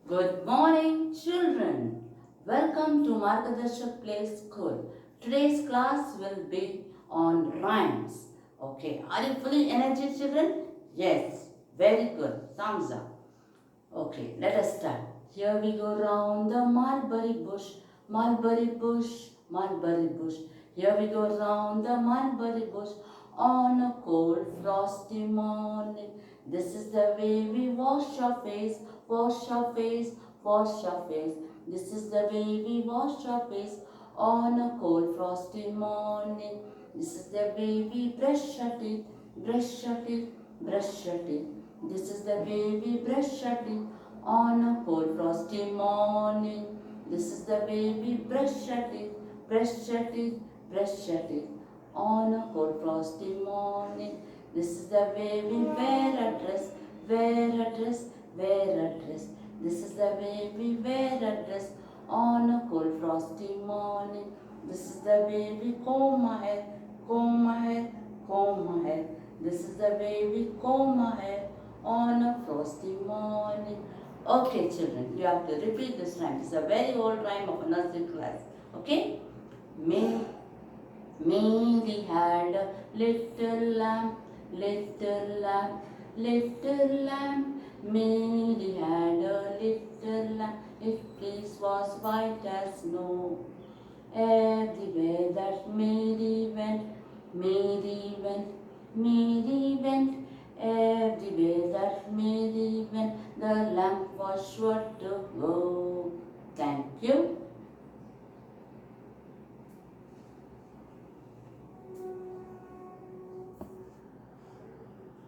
Good morning, children. Welcome to Maargdarshak Play School. Today's class will be on rhymes. Okay, are you fully energetic, children? Yes, very good. Thumbs up. Okay, let us start. Here we go round the mulberry bush, mulberry bush, mulberry bush. Here we go round the mulberry bush on a cold frosty morning. This is the way we wash our face, wash our face, wash our face. This is the way we wash our face on a cold frosty morning. This is the way we brush our teeth, brush our teeth, brush our teeth. This is the way we brush our teeth on a cold frosty morning. This is the way we brush our teeth, brush our teeth, brush our teeth on a cold frosty morning. This is the way we wear a dress, wear a dress, wear a dress. This is the way we wear a dress on a cold frosty morning. This is the way we comb our hair, comb our hair, comb our hair. This is the way we comb our hair on a frosty morning. Okay, children, you have to repeat this rhyme. It's a very old rhyme of a nursery class. Okay? May Mary had a little lamb, little lamb, little lamb. Mary had a little lamb. Its fleece was white as snow. Everywhere that Mary went, Mary went, Mary went.